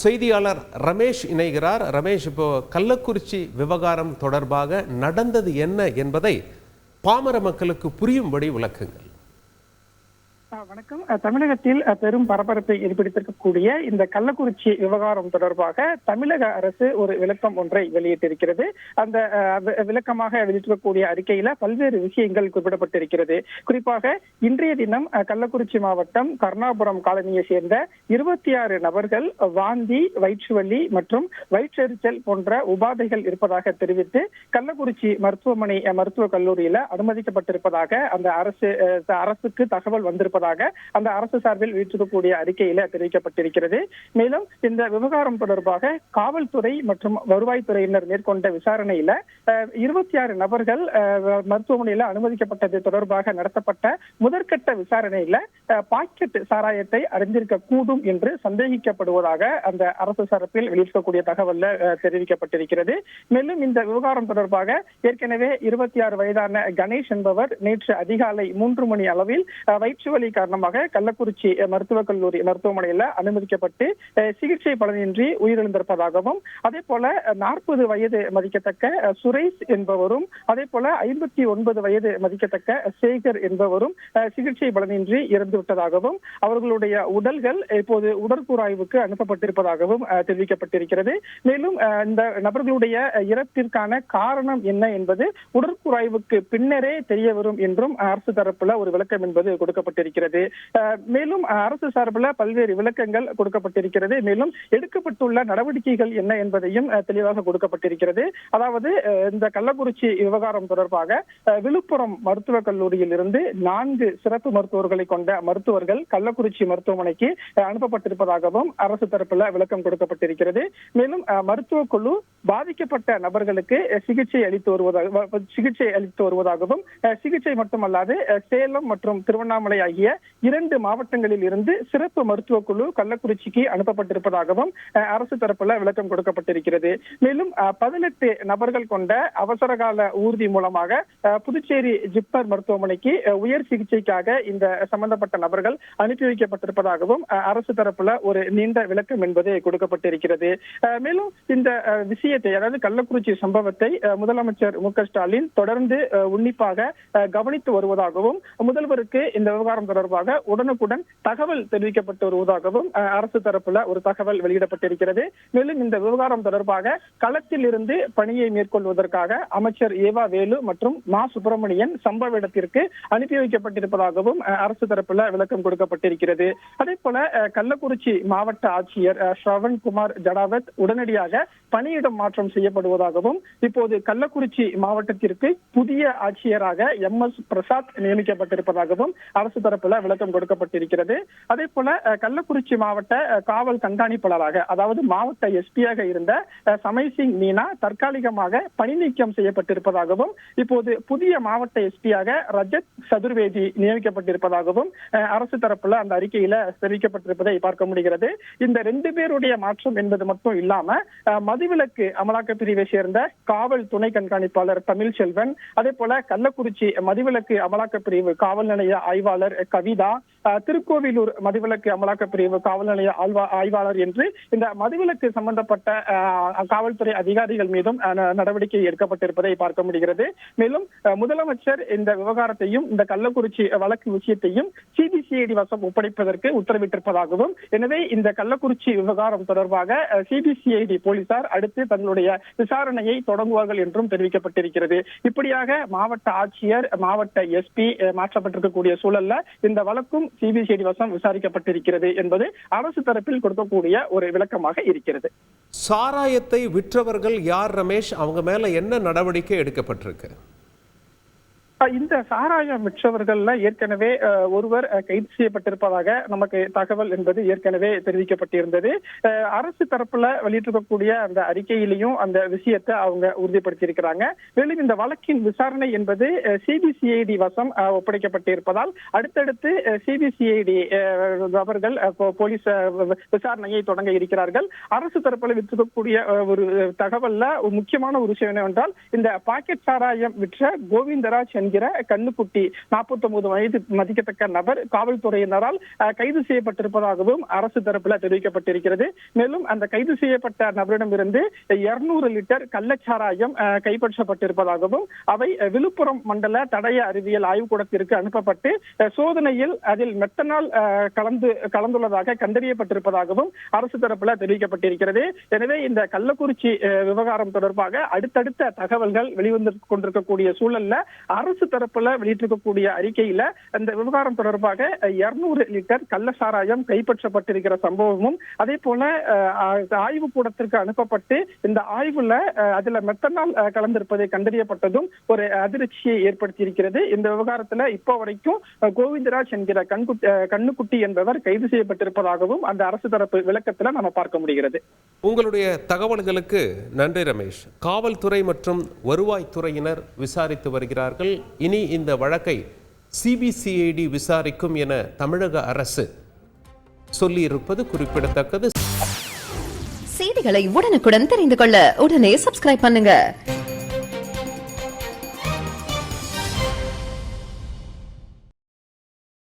செய்தியாளர் ரமேஷ் இணைகிறார். ரமேஷ், இப்போ கள்ளக்குறிச்சி விவகாரம் தொடர்பாக நடந்தது என்ன என்பதை பாமர மக்களுக்கு புரியும்படி விளக்குங்கள். வணக்கம். தமிழகத்தில் பெரும் பரபரப்பை ஏற்படுத்தியிருக்கக்கூடிய இந்த கள்ளக்குறிச்சி விவகாரம் தொடர்பாக தமிழக அரசு ஒரு விளக்கம் ஒன்றை வெளியிட்டிருக்கிறது. அந்த விளக்கமாக வெளியிட்டிருக்கக்கூடிய அறிக்கையில பல்வேறு விஷயங்கள் குறிப்பிடப்பட்டிருக்கிறது. குறிப்பாக இன்றைய தினம் கள்ளக்குறிச்சி மாவட்டம் கருணாபுரம் காலனியை சேர்ந்த 26 நபர்கள் வாந்தி, வயிற்றுவலி மற்றும் வயிற்றெரிச்சல் போன்ற உபாதைகள் இருப்பதாக தெரிவித்து கள்ளக்குறிச்சி மருத்துவக் கல்லூரியில அனுமதிக்கப்பட்டிருப்பதாக அந்த அரசுக்கு தகவல் வந்திருப்பதாக அந்த அரசு சார்பில் வெளியிட்டிருக்கக்கூடிய அறிக்கையில தெரிவிக்கப்பட்டிருக்கிறது. மேலும் இந்த விவகாரம் தொடர்பாக காவல்துறை மற்றும் வருவாய்த்துறையினர் மேற்கொண்ட விசாரணையில 26 நபர்கள் மருத்துவமனையில அனுமதிக்கப்பட்டது தொடர்பாக நடத்தப்பட்ட முதற்கட்ட விசாரணையில பாக்கெட் சாராயத்தை அறிந்திருக்க கூடும் என்று சந்தேகிக்கப்படுவதாக அந்த அரசு சார்பில் வெளியிடக்கூடிய தகவல்ல தெரிவிக்கப்பட்டிருக்கிறது. மேலும் இந்த விவகாரம் தொடர்பாக ஏற்கனவே 26 வயதான கணேஷ் என்பவர் நேற்று அதிகாலை 3 மணி அளவில் வயிற்றுவலி காரணமாக கள்ளக்குறிச்சி மருத்துவக் கல்லூரி மருத்துவமனையில அனுமதிக்கப்பட்டு சிகிச்சை பலனின்றி உயிரிழந்திருப்பதாகவும், அதே போல 40 வயது மதிக்கத்தக்க சுரேஷ் என்பவரும், அதே போல 59 வயது மதிக்கத்தக்க சேகர் என்பவரும் சிகிச்சை பலனின்றி இறந்துவிட்டதாகவும், அவர்களுடைய உடல்கள் இப்போது உடற்கூறாய்வுக்கு அனுப்பப்பட்டிருப்பதாகவும் தெரிவிக்கப்பட்டிருக்கிறது. மேலும் இந்த நபர்களுடைய இறப்பிற்கான காரணம் என்ன என்பது உடற்கூறாய்வுக்கு பின்னரே தெரிய வரும் என்றும் அரசு தரப்புல ஒரு விளக்கம் என்பது கொடுக்கப்பட்டிருக்கிறது. மேலும் அரசு சார்பில் பல்வேறு விளக்கங்கள் கொடுக்கப்பட்டிருக்கிறது. மேலும் எடுக்கப்பட்டுள்ள நடவடிக்கைகள் என்ன என்பதையும் தெளிவாக கொடுக்கப்பட்டிருக்கிறது. அதாவது இந்த கள்ளக்குறிச்சி விவகாரம் தொடர்பாக விழுப்புரம் மருத்துவக் கல்லூரியில் இருந்து 4 சிறப்பு மருத்துவர்களை கொண்ட மருத்துவர்கள் கள்ளக்குறிச்சி மருத்துவமனைக்கு அனுப்பப்பட்டிருப்பதாகவும் அரசு தரப்புல விளக்கம் கொடுக்கப்பட்டிருக்கிறது. மேலும் மருத்துவ குழு பாதிக்கப்பட்ட நபர்களுக்கு சிகிச்சை அளித்து வருவதாகவும், சிகிச்சை மட்டுமல்லாது சேலம் மற்றும் திருவண்ணாமலை ஆகிய 2 மாவட்டங்களில் இருந்து சிறப்பு மருத்துவ குழு கள்ளக்குறிச்சிக்கு அனுப்பப்பட்டிருப்பதாகவும் அரசு தரப்புல விளக்கம் கொடுக்கப்பட்டிருக்கிறது. மேலும் 18 நபர்கள் கொண்ட அவசரகால ஊர்தி மூலமாக புதுச்சேரி ஜிப்மர் மருத்துவமனைக்கு உயர் சிகிச்சைக்காக இந்த சம்பந்தப்பட்ட நபர்கள் அனுப்பி வைக்கப்பட்டிருப்பதாகவும் அரசு தரப்புல ஒரு நீண்ட விளக்கம் என்பது கொடுக்கப்பட்டிருக்கிறது. மேலும் இந்த விஷயத்தை, அதாவது கள்ளக்குறிச்சி சம்பவத்தை முதலமைச்சர் மு.க.ஸ்டாலின் தொடர்ந்து உன்னிப்பாக கவனித்து வருவதாகவும், முதல்வருக்கு இந்த விவகாரம் தொடர்பாக உடனுக்குடன் தகவல் தெரிவிக்கப்பட்டு வருவதாகவும் அரசு தரப்புல ஒரு தகவல் வெளியிடப்பட்டிருக்கிறது. மேலும் இந்த விவகாரம் தொடர்பாக களத்தில் இருந்து பணியை மேற்கொள்வதற்காக அமைச்சர் ஏவா வேலு மற்றும் மா சுப்பிரமணியன் சம்பவ இடத்திற்கு அனுப்பி வைக்கப்பட்டிருப்பதாகவும் அரசு தரப்புல விளக்கம் கொடுக்கப்பட்டிருக்கிறது. அதே போல கள்ளக்குறிச்சி மாவட்ட ஆட்சியர் ஸ்ரவன்குமார் ஜடாவத் உடனடியாக பணியிடம் மாற்றம் செய்யப்படுவதாகவும், இப்போது கள்ளக்குறிச்சி மாவட்டத்திற்கு புதிய ஆட்சியராக MS பிரசாத் நியமிக்கப்பட்டிருப்பதாகவும் அரசு தரப்புல விளக்கம் கொடுக்கப்பட்டிருக்கிறது. அதே போல கள்ளக்குறிச்சி மாவட்ட காவல் கண்காணிப்பாளராக, அதாவது மாவட்ட எஸ்பியாக இருந்த சமைசிங் மீனா தற்காலிகமாக பணி நீக்கம் செய்யப்பட்டிருப்பதாகவும், இப்போது புதிய மாவட்ட எஸ்பியாக ரஜத் சதுர்வேதி நியமிக்கப்பட்டிருப்பதாகவும் அரசு தரப்புல அந்த அறிக்கையில தெரிவிக்கப்பட்டிருப்பதை பார்க்க முடிகிறது. இந்த 2 பேருடைய மாற்றம் என்பது மட்டும் இல்லாம மதுவிலக்கு அமலாக்க பிரிவை சேர்ந்த காவல் துணை கண்காணிப்பாளர் தமிழ்செல்வன், அதே போல கள்ளக்குறிச்சி மதுவிலக்கு அமலாக்க பிரிவு காவல் நிலைய ஆய்வாளர் கவிதா, திருக்கோவிலூர் மதுவிலக்கு அமலாக்க பிரிவு காவல் நிலைய ஆய்வாளர் என்று இந்த மதுவிலக்கு சம்பந்தப்பட்ட காவல்துறை அதிகாரிகள் மீதும் நடவடிக்கை எடுக்கப்பட்டிருப்பதை பார்க்க முடிகிறது. மேலும் முதலமைச்சர் இந்த விவகாரத்தையும் இந்த கள்ளக்குறிச்சி வழக்கு விஷயத்தையும் சிபிசிஐடி வசம் ஒப்படைப்பதற்கு உத்தரவிட்டிருப்பதாகவும், எனவே இந்த கள்ளக்குறிச்சி விவகாரம் தொடர்பாக சிபிசிஐடி போலீசார் அடுத்து தங்களுடைய விசாரணையை தொடங்குவார்கள் என்றும் தெரிவிக்கப்பட்டிருக்கிறது. இப்படியாக மாவட்ட ஆட்சியர், மாவட்ட எஸ்பி மாற்றப்பட்டிருக்கக்கூடிய சூழல்ல இந்த வழக்கும் சிபிசிஐடி வசம் விசாரிக்கப்பட்டிருக்கிறது என்பது அரசு தரப்பில் கொடுக்கக்கூடிய ஒரு விளக்கமாக இருக்கிறது. சாராயத்தை விற்றவர்கள் யார் ரமேஷ்? அவங்க மேல என்ன நடவடிக்கை எடுக்கப்பட்டிருக்கு? இந்த சாராயம் விற்றவர்கள்ல ஏற்கனவே ஒருவர் கைது செய்யப்பட்டிருப்பதாக நமக்கு தகவல் என்பது ஏற்கனவே தெரிவிக்கப்பட்டிருந்தது. அரசு தரப்புல வெளியிட்டிருக்கக்கூடிய அந்த அறிக்கையிலையும் அந்த விஷயத்தை அவங்க உறுதிப்படுத்தியிருக்கிறாங்க. மேலும் இந்த வழக்கின் விசாரணை என்பது சிபிசிஐடி வசம் ஒப்படைக்கப்பட்டிருப்பதால் அடுத்தடுத்து சிபிசிஐடி அவர்கள் போலீஸ் விசாரணையை தொடங்க இருக்கிறார்கள். அரசு தரப்புல விற்றிருக்கக்கூடிய ஒரு தகவல்ல முக்கியமான ஒரு விஷயம் என்னவென்றால், இந்த பாக்கெட் சாராயம் விற்ற கோவிந்தராஜ் என்கிற கண்ணுக்குட்டி 49 வயது மதிக்கத்தக்க நபர் காவல்துறையினரால் கைது செய்யப்பட்டிருப்பதாகவும் அரசு தரப்புல தெரிவிக்கப்பட்டிருக்கிறது. மேலும் அந்த கைது செய்யப்பட்ட நபரிடமிருந்து 200 லிட்டர் கள்ளச்சாராயம் கைப்பற்றப்பட்டிருப்பதாகவும் அவை விழுப்புரம் மண்டல தடய அறிவியல் ஆய்வுக்கூடத்திற்கு அனுப்பப்பட்டு சோதனையில் அதில் மெத்தனால் கலந்துள்ளதாக கண்டறியப்பட்டிருப்பதாகவும் அரசு தரப்புல தெரிவிக்கப்பட்டிருக்கிறது. எனவே இந்த கள்ளக்குறிச்சி விவகாரம் தொடர்பாக அடுத்தடுத்த தகவல்கள் வெளிவந்து கொண்டிருக்கக்கூடிய சூழல்ல அரசு தரப்புல வெளியிட்டிருக்கக்கூடிய அறிக்கையில இந்த விவகாரம் தொடர்பாக 200 லிட்டர் கள்ளச்சாராயம் கைப்பற்றப்பட்டிருக்கிற சம்பவமும் அதே போல ஆய்வு கூடத்திற்கு அனுப்பப்பட்டு இந்த ஆய்வுல அதுல மெத்தனால் கலந்திருப்பதை கண்டறியப்பட்டதும் ஒரு அதிர்ச்சியை ஏற்படுத்தி இருக்கிறது. இந்த விவகாரத்துல இப்போ வரைக்கும் கோவிந்தராஜ் என்கிற கண்ணுக்குட்டி என்பவர் கைது செய்யப்பட்டிருப்பதாகவும் அந்த அரசு தரப்பு விளக்கத்துல நம்ம பார்க்க முடிகிறது. உங்களுடைய தகவல்களுக்கு நன்றி ரமேஷ். காவல்துறை மற்றும் வருவாய்த்துறையினர் விசாரித்து வருகிறார்கள். இனி இந்த வழக்கை சிபிசிஐடி விசாரிக்கும் என தமிழக அரசு சொல்லியிருப்பது குறிப்பிடத்தக்கது. செய்திகளை உடனுக்குடன் தெரிந்து கொள்ள உடனே சப்ஸ்கிரைப் பண்ணுங்க.